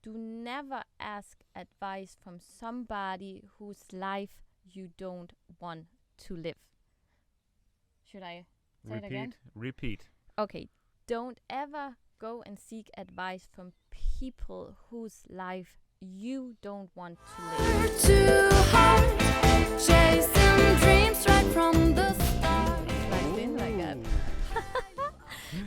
do never ask advice from somebody whose life you don't want to live. Should I say it again? Repeat. Okay. Don't ever go and seek advice from people whose life you don't want to live. Too hard, chasing dreams right from the start. It's in like that.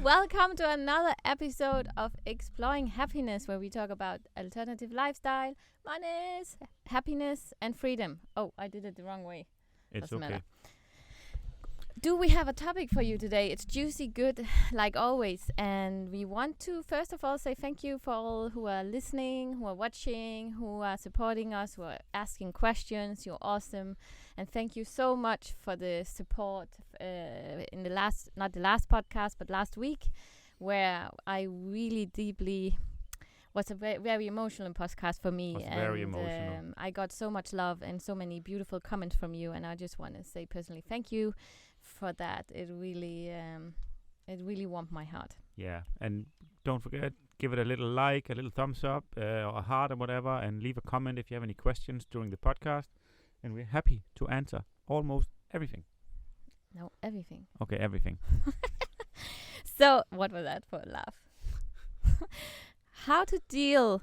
Welcome to another episode of Exploring Happiness, where we talk about alternative lifestyle, money, happiness, and freedom. Oh, I did it the wrong way. It's Doesn't okay. matter. Do we have a topic for you today? It's juicy, good, like always. And we want to, first of all, say thank you for all who are listening, who are watching, who are supporting us, who are asking questions. You're awesome. And thank you so much for the support in the last, not the last podcast, but last week, where I really deeply was a very emotional podcast for me. Was very emotional. I got so much love and so many beautiful comments from you. And I just want to say personally thank you for that. It really warmed my heart. Yeah, and don't forget, give it a little like, a little thumbs up, or a heart or whatever, and leave a comment if you have any questions during the podcast. And we're happy to answer almost everything. No, everything. Okay, everything. So, what was that for a laugh? How to deal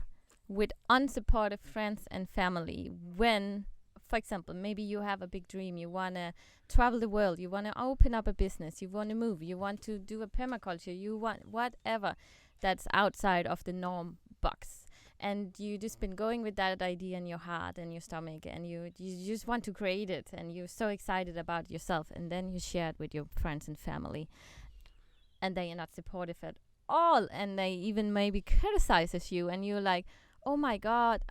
with unsupportive friends and family when, for example, maybe you have a big dream, you want to travel the world, you want to open up a business, you want to move, you want to do a permaculture, you want whatever that's outside of the norm box. And you just been going with that idea in your heart and your stomach, and you just want to create it, and you're so excited about yourself, and then you share it with your friends and family, and they are not supportive at all, and they even maybe criticizes you, and you're like, oh my God,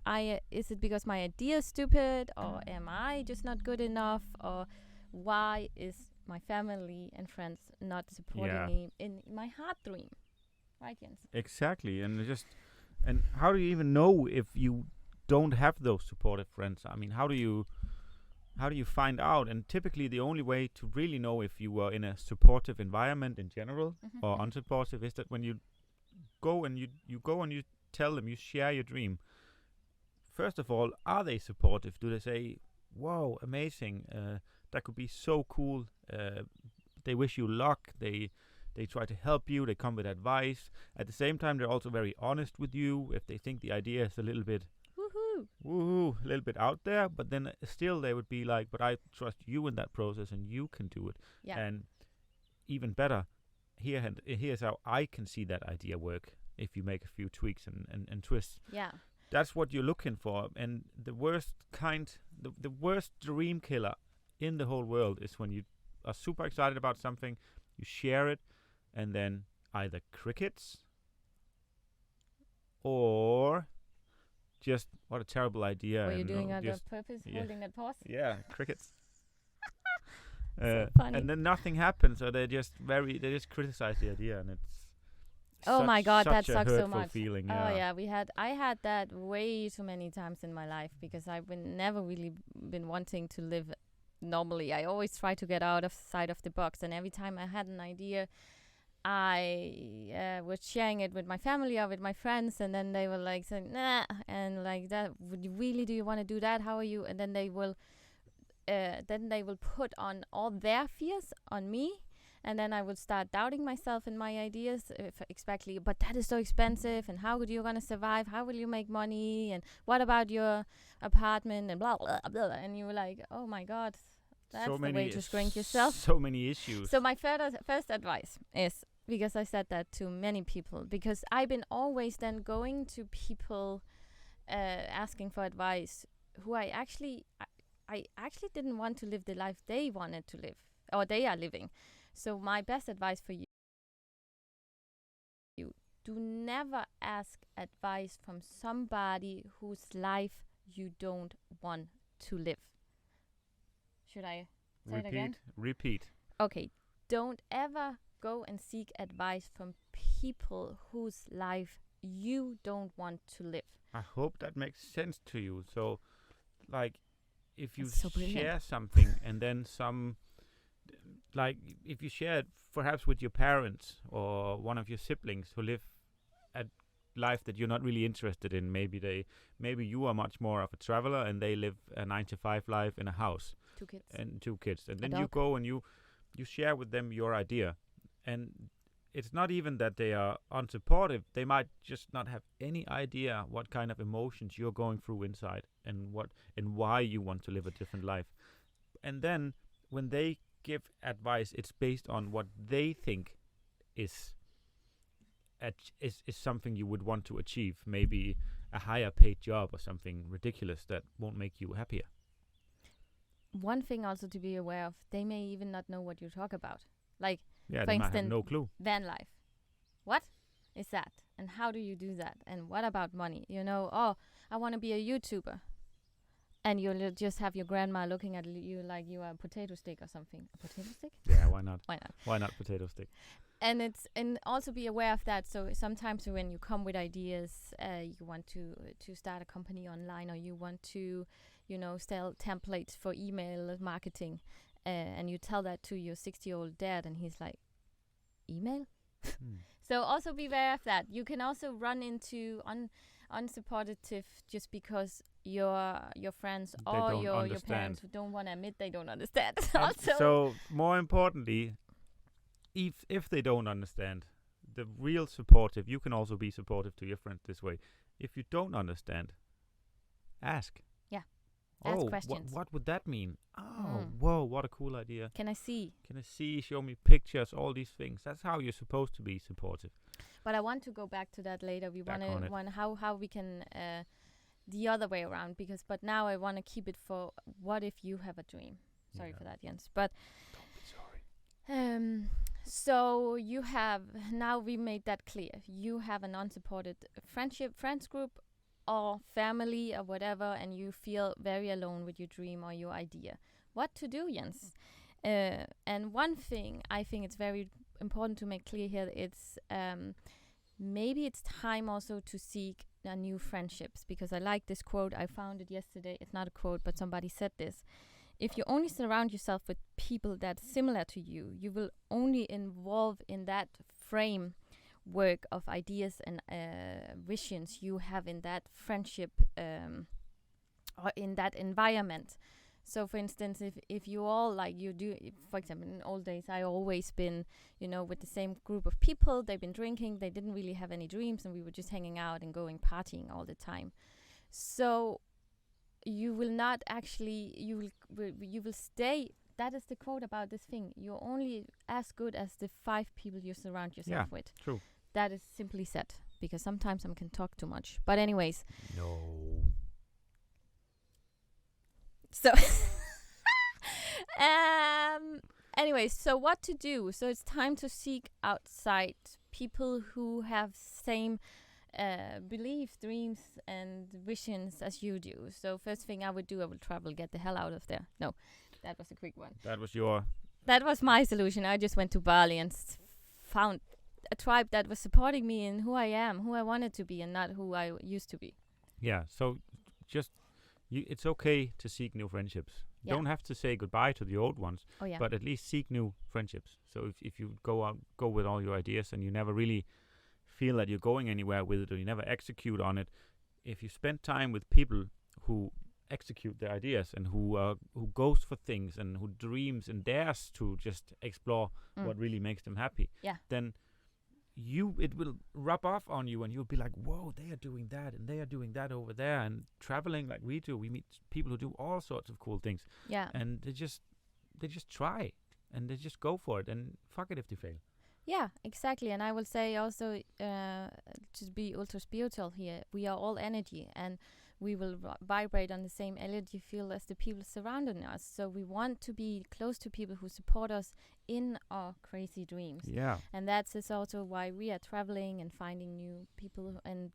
is it because my idea is stupid, or am I just not good enough, or why is my family and friends not supporting me in my heart dream? Right, Jens? Exactly, and how do you even know if you don't have those supportive friends? I mean, how do you find out? And typically the only way to really know if you are in a supportive environment in general or unsupportive is that when you go and you tell them, you share your dream. First of all, are they supportive? Do they say, wow, amazing, that could be so cool, they wish you luck, they try to help you, they come with advice. At the same time, they're also very honest with you if they think the idea is a little bit a little bit out there, but then still they would be like, but I trust you in that process and you can do it. Yeah. And even better, here's how I can see that idea work if you make a few tweaks and twists. Yeah. That's what you're looking for. And the worst dream killer in the whole world is when you are super excited about something, you share it, and then either crickets or just, what a terrible idea. Were you doing it on just purpose, holding that pause? Yeah, crickets. So funny. And then nothing happens, or they just criticize the idea, and it's oh my God, that such a sucks so hurtful much. feeling. Oh yeah, I had that way too many times in my life, because I've never really been wanting to live normally. I always try to get outside of the box, and every time I had an idea, I was sharing it with my family or with my friends, and then they were like saying, nah, and like, that, would you really, do you want to do that? How are you? And then they will put on all their fears on me, and then I will start doubting myself and my ideas, exactly, but that is so expensive, and how are you going to survive? How will you make money? And what about your apartment? And blah, blah, blah. And you were like, oh my God, that's so the way to shrink yourself. So many issues. So my first advice is, because I said that to many people, because I've been always then going to people asking for advice who I actually didn't want to live the life they wanted to live, or they are living. So my best advice for you, do never ask advice from somebody whose life you don't want to live. Should I say it again? Repeat. Okay. Don't ever go and seek advice from people whose life you don't want to live. I hope that makes sense to you. So, like, if you That's so brilliant. share something and then like, if you share it perhaps with your parents or one of your siblings who live at life that you're not really interested in. Maybe you are much more of a traveler and they live a 9 to 5 life in a house 2 kids. and 2 kids, and A then you dog. go and you share with them your idea, and it's not even that they are unsupportive. They might just not have any idea what kind of emotions you're going through inside and why you want to live a different life. And then when they give advice, it's based on what they think is something you would want to achieve. Maybe a higher paid job or something ridiculous that won't make you happier. One thing also to be aware of, they may even not know what you talk about. Like Yeah, For they might have instance, no clue. van life. What is that? And how do you do that? And what about money? Oh, I want to be a YouTuber. And you'll just have your grandma looking at you like you are a potato stick or something. A potato stick? Yeah, why not? Why not? Why not potato stick? And also be aware of that. So sometimes when you come with ideas, you want to start a company online, or you want to, sell templates for email marketing, and you tell that to your 60-year-old dad, and he's like, email? So also be aware of that. You can also run into unsupportive just because your friends They or don't your understand. parents don't want to admit they don't understand. And Also, so more importantly, if they don't understand, the real supportive, you can also be supportive to your friends this way. If you don't understand, ask. Yeah. Ask Oh, questions. what would that mean? Oh, Mm. whoa, what a cool idea. can I see? Can I see? Show me pictures, all these things. That's how you're supposed to be supportive. But I want to go back to that later. We Back on it. want how we can the other way around, but now I want to keep it for what if you have a dream. Sorry Yeah. for that, Jens. But Don't be sorry. so you have, now we made that clear. You have an unsupported friends group or family or whatever, and you feel very alone with your dream or your idea. What to do, Jens? And one thing I think it's very important to make clear here, it's maybe it's time also to seek new friendships, because I like this quote. I found it yesterday. It's not a quote, but somebody said this. If you only surround yourself with people that's similar to you, you will only involve in that framework of ideas and visions you have in that friendship or in that environment. So, for instance, if you all like you do, for example, in old days, I always been, with the same group of people. They've been drinking. They didn't really have any dreams, and we were just hanging out and going partying all the time. So you will not actually, you will stay. That is the quote about this thing. You're only as good as the 5 people you surround yourself Yeah, with. true. That is simply said, because sometimes I can talk too much. But anyways, No. so anyways, so what to do? So it's time to seek outside people who have same beliefs, dreams, and visions as you do. So first thing I would do, I would travel, get the hell out of there. No, that was a quick one. That was my solution. I just went to Bali and found a tribe that was supporting me in who I am, who I wanted to be, and not who I used to be. Yeah, so just it's okay to seek new friendships. Yeah. Don't have to say goodbye to the old ones, Oh yeah. but at least seek new friendships. So if you go with all your ideas and you never really feel that you're going anywhere with it, or you never execute on it, if you spend time with people who execute their ideas and who goes for things and who dreams and dares to just explore what really makes them happy, Yeah. then it will rub off on you, and you'll be like, whoa, they are doing that and they are doing that over there, and traveling like we do, we meet people who do all sorts of cool things, Yeah. and they just try and they just go for it, and fuck it if they fail. Yeah, exactly. And I will say also, to be ultra spiritual here, we are all energy, and we will vibrate on the same energy field as the people surrounding us. So we want to be close to people who support us in our crazy dreams. Yeah. And that's is also why we are traveling and finding new people. And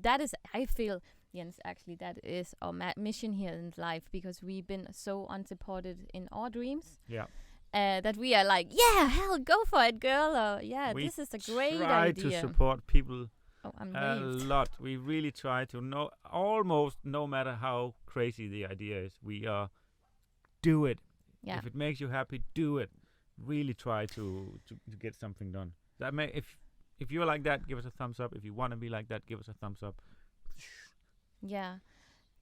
that is, I feel, Jens, actually, that is our mission here in life, because we've been so unsupported in our dreams. Yeah. That we are like, yeah, hell, go for it, girl. Or, yeah, We this is a great try idea. to support people Oh, I'm a waved. lot. We really try to know, almost no matter how crazy the idea is, we do it. Yeah. If it makes you happy, do it. Really try to get something done. That if you're like that, give us a thumbs up. If you want to be like that, give us a thumbs up. Yeah.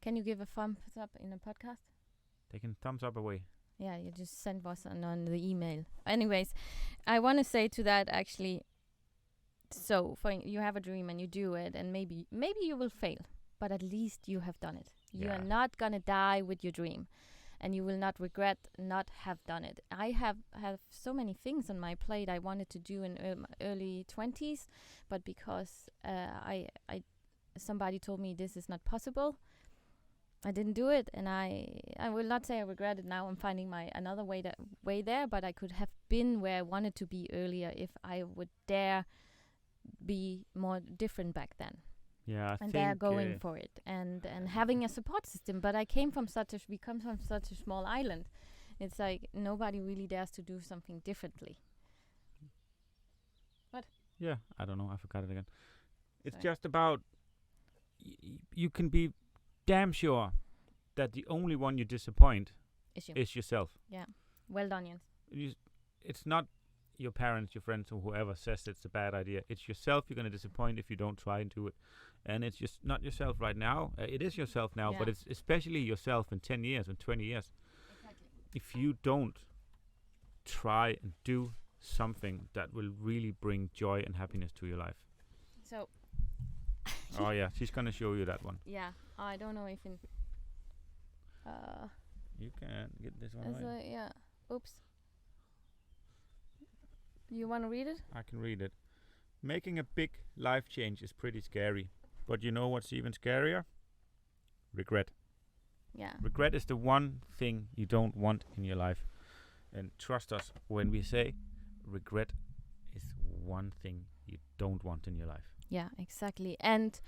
Can you give a thumbs up in a podcast? Taking thumbs up away. Yeah, you just send us on the email. Anyways, I want to say to that actually. So, for you have a dream and you do it, and maybe you will fail, but at least you have done it. You are Yeah. not gonna die with your dream, and you will not regret not have done it. I have so many things on my plate I wanted to do in my early 20s, but because I somebody told me this is not possible, I didn't do it, and I will not say I regret it now. I'm finding my another way there, but I could have been where I wanted to be earlier if I would dare be more different back then. Yeah, I And think they're going for it and having a support system. But we come from such a small island. It's like nobody really dares to do something differently. Yeah, I don't know. I forgot it again. It's Sorry. just about you can be damn sure that the only one you disappoint Issue. is yourself. Well done, Jens. It's not your parents, your friends, or whoever says it's a bad idea. It's yourself you're going to disappoint if you don't try and do it. And it's just not yourself right now. It is yourself now, but Yeah. it's especially yourself in 10 years and 20 years. If you don't try and do something that will really bring joy and happiness to your life. So, Oh yeah, she's going to show you that one. yeah, I don't know if in... You can get this one right. yeah. Oops. You want to read it? I can read it. Making a big life change is pretty scary. But you know what's even scarier? Regret. Yeah. Regret is the one thing you don't want in your life. And trust us when we say regret is one thing you don't want in your life. Yeah, exactly. And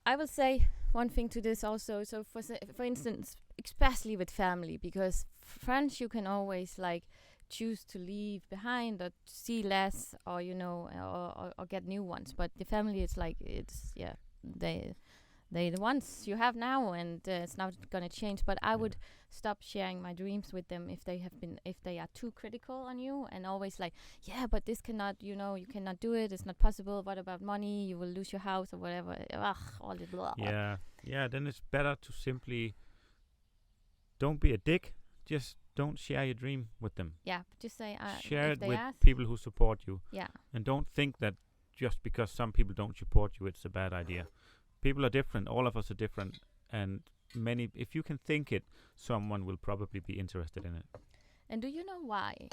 I will say one thing to this also. So for instance, especially with family, because friends you can always like choose to leave behind or see less, or you know, or get new ones. But the family is like they the ones you have now, and it's not gonna change. But I would stop sharing my dreams with them if they are too critical on you and always like, yeah, but this cannot, you cannot do it. It's not possible. What about money? You will lose your house or whatever. Ugh, all the blah. Yeah. Then it's better to simply don't be a dick. Just don't share your dream with them. Yeah, just say Share if it they with ask. people who support you. Yeah, And don't think that just because some people don't support you, it's a bad idea. People are different. All of us are different. And if you can think it, someone will probably be interested in it. and do you know why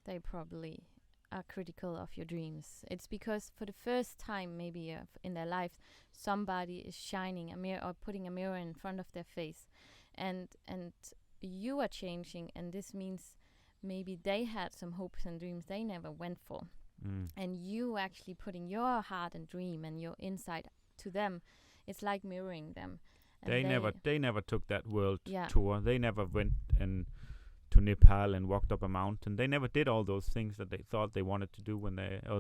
they probably are critical of your dreams? It's because for the first time maybe in their life, somebody is shining a mirror or putting a mirror in front of their face, and you are changing, and this means maybe they had some hopes and dreams they never went for, and you actually putting your heart and dream and your insight to them. It's like mirroring them. And They never took that world Yeah. tour. They never went to Nepal and walked up a mountain. They never did all those things that they thought they wanted to do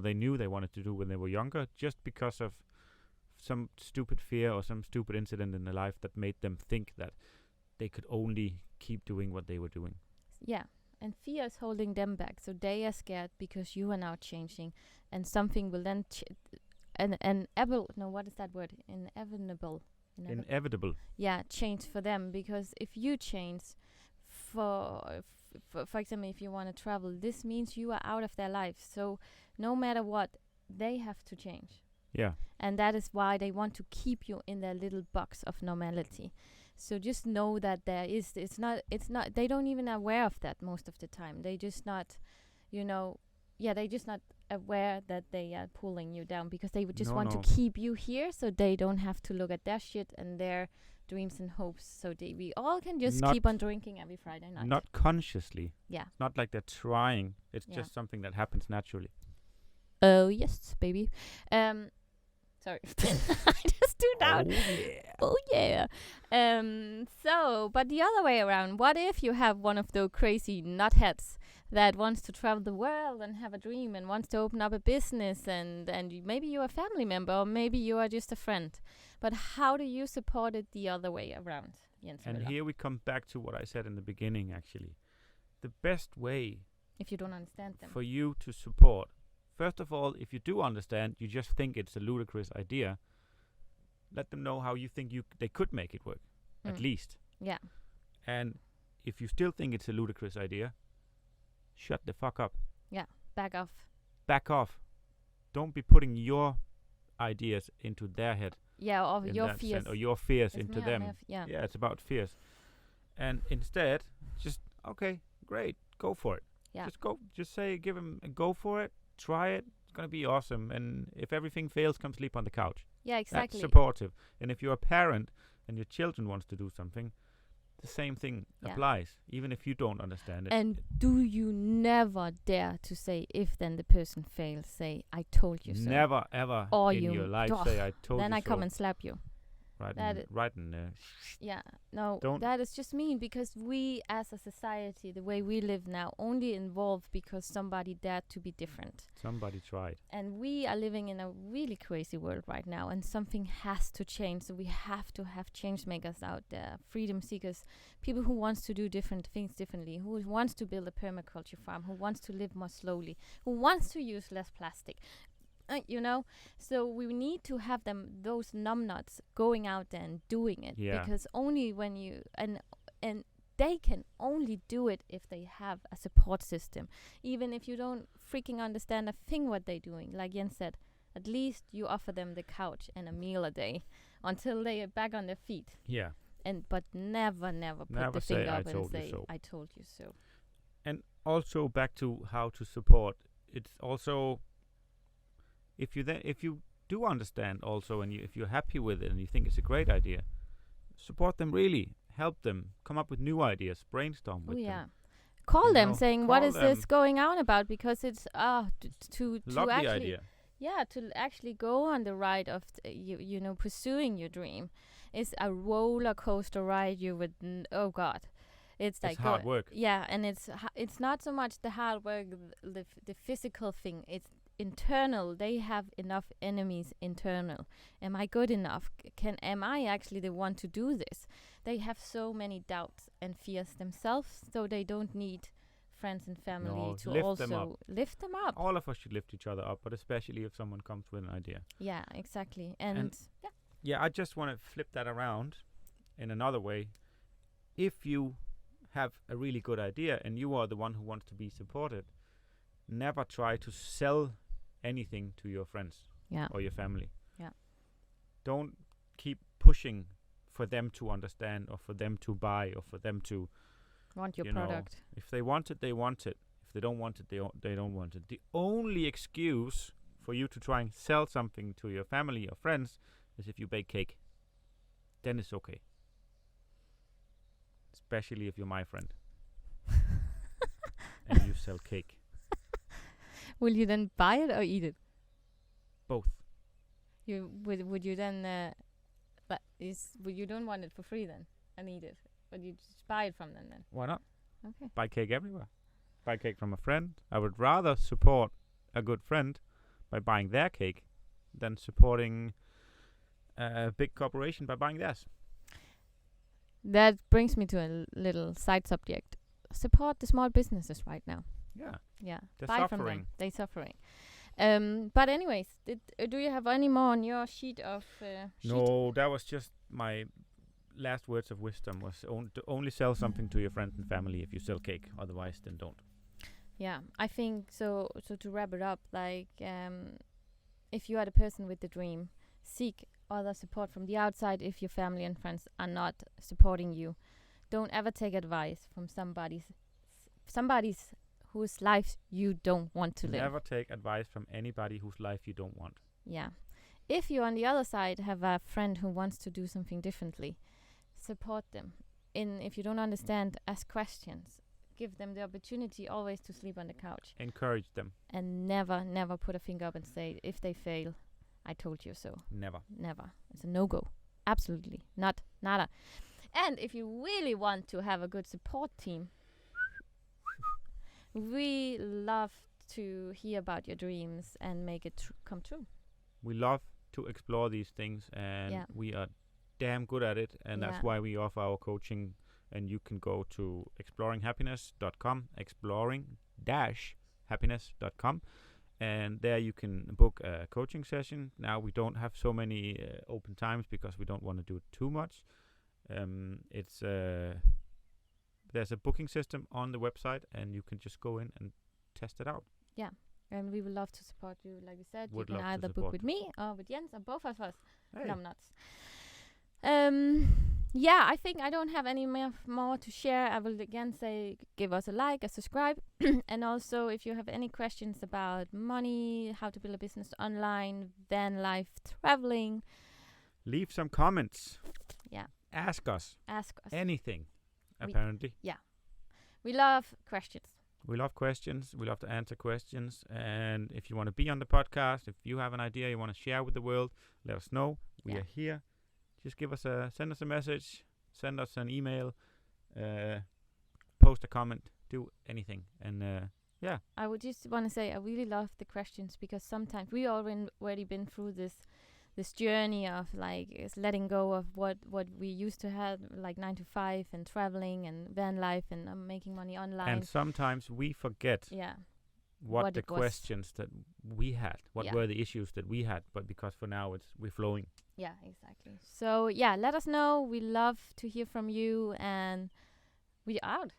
they knew they wanted to do when they were younger, just because of some stupid fear or some stupid incident in their life that made them think that they could only keep doing what they were doing. Yeah, and fear is holding them back, so they are scared because you are now changing, and something will then what is that word? Inevitable. Inevitable. Yeah, change for them, because if you change, for example, if you want to travel, this means you are out of their life. So no matter what, they have to change, Yeah. and that is why they want to keep you in their little box of normality. So just know that it's not they don't even aware of that most of the time. They just not, they just not aware that they are pulling you down, because they would just want to keep you here so they don't have to look at their shit and their dreams and hopes. So we all can just keep on drinking every Friday night. Not consciously. Yeah. It's not like they're trying. It's Yeah. just something that happens naturally. Oh yes, baby. Sorry, I just do that. Oh yeah. But the other way around. What if you have one of those crazy nutheads that wants to travel the world and have a dream and wants to open up a business, and maybe you're a family member, or maybe you are just a friend. But how do you support it the other way around, Jens? And Müller? here we come back to what I said in the beginning, actually. The best way If you don't understand them. for you to support first of all, if you do understand, you just think it's a ludicrous idea. Let them know how you think they could make it work, at least. Yeah. And if you still think it's a ludicrous idea, shut the fuck up. Back off. Back off. Don't be putting your ideas into their head. Yeah, or in your that fears. sense, or your fears It's into more them. yeah. Yeah, it's about fears. And instead, just, okay, great, go for it. Yeah. Just say, give them a go for it, try it, it's going to be awesome. And if everything fails, come sleep on the couch. Yeah, exactly. That's supportive. And if you're a parent and your children wants to do something, the same thing Yeah. applies, even if you don't understand it. And do you never dare to say, if then the person fails, say, I told you so. Never, ever Or in you your life dog. say, I told Then you I so. come and slap you. Right in there. Yeah, no, Don't- that is just mean, because we as a society, the way we live now, only evolved because somebody dared to be different. Somebody tried. And we are living in a really crazy world right now, and something has to change. So we have to have change makers out there, freedom seekers, people who wants to do different things differently, who wants to build a permaculture farm, who wants to live more slowly, who wants to use less plastic. So we need to have those numbnuts going out there and doing it, Yeah. because only when you and they can only do it if they have a support system. Even if you don't freaking understand a thing what they're doing, like Jens said, at least you offer them the couch and a meal a day until they are back on their feet. Yeah. But never put Never the say, finger "I up and told you say, so." I told you so. And also back to how to support. It's also, if you do understand also, and if you're happy with it and you think it's a great idea, support them really. Help them come up with new ideas. Brainstorm with them. Call You them know, saying, what call is this them. going on about? Because it's to Lovely actually idea. to actually go on the ride of pursuing your dream is a roller coaster ride. You would oh god, it's like hard work. Yeah, and it's not so much the hard work, the physical thing. It's internal. They have enough enemies internal. Am I good enough? Am I actually the one to do this? They have so many doubts and fears themselves, so they don't need friends and family No, to lift them also lift them up. All of us should lift each other up, but especially if someone comes with an idea. Yeah, exactly. And yeah. Yeah, I just want to flip that around in another way. If you have a really good idea and you are the one who wants to be supported, never try to sell anything to your friends Yeah. or your family. Yeah. Don't keep pushing for them to understand or for them to buy or for them to Want your you know, product. if they want it, they want it. If they don't want it, they don't want it. The only excuse for you to try and sell something to your family or friends is if you bake cake. Then it's okay. Especially if you're my friend and you sell cake. Will you then buy it or eat it? Both. You would you then would you don't want it for free then and eat it? Would you just buy it from them then? Why not? Okay. Buy cake everywhere. Buy cake from a friend. I would rather support a good friend by buying their cake than supporting a big corporation by buying theirs. That brings me to a little side subject. Support the small businesses right now. Yeah. Yeah. They're Buy from them. suffering. They're suffering. But anyways, do you have any more on your sheet of sheet? No, that was just my last words of wisdom. Was to only sell something to your friends and family if you sell cake. Otherwise, then don't. Yeah, I think so. So to wrap it up, like, if you are the person with the dream, seek other support from the outside. If your family and friends are not supporting you, don't ever take advice from somebody's whose life you don't want to live. Never take advice from anybody whose life you don't want. Yeah. If you on the other side have a friend who wants to do something differently, support them. If you don't understand, ask questions. Give them the opportunity always to sleep on the couch. Encourage them. And never put a finger up and say, if they fail, I told you so. Never. Never. It's a no-go. Absolutely. Nada. And if you really want to have a good support team, we love to hear about your dreams and make it come true. We love to explore these things, and we are damn good at it, and that's why we offer our coaching. And you can go to exploringhappiness.com, exploring-happiness.com, and there you can book a coaching session. Now we don't have so many open times because we don't want to do it too much. It's there's a booking system on the website, and you can just go in and test it out. And we would love to support you. Like you said, Would you love can to either book support. with me or with Jens or both of us. Hey. No, I'm not. Yeah, I think I don't have any more to share. I will again say give us a like, a subscribe. And also, if you have any questions about money, how to build a business online, van life, traveling, Leave some comments. Yeah. Ask us ask us. anything. We- Apparently, We love questions. we love questions. We love to answer questions. And if you want to be on the podcast, if you have an idea you want to share with the world, let us know. We Yeah. are here. Just send us a message, send us an email, post a comment, do anything. And I would just want to say I really love the questions because sometimes we already been through this journey of like is letting go of what we used to have, like 9 to 5 and traveling and van life and making money online. and sometimes we forget Yeah, what the it was. questions that we had, what Yeah. were the issues that we had, but because for now we're flowing. yeah, exactly. So yeah, let us know. We love to hear from you, and we out.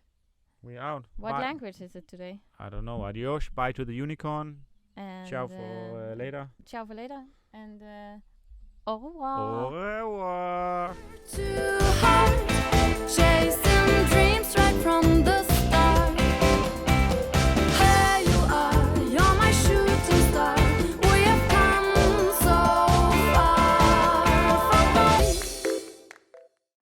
We're out. What Bye. language is it today? I don't know. Adios. Bye to the unicorn. And Ciao for later. Ciao for later. And au revoir. Au revoir. To heart, chasing dreams right from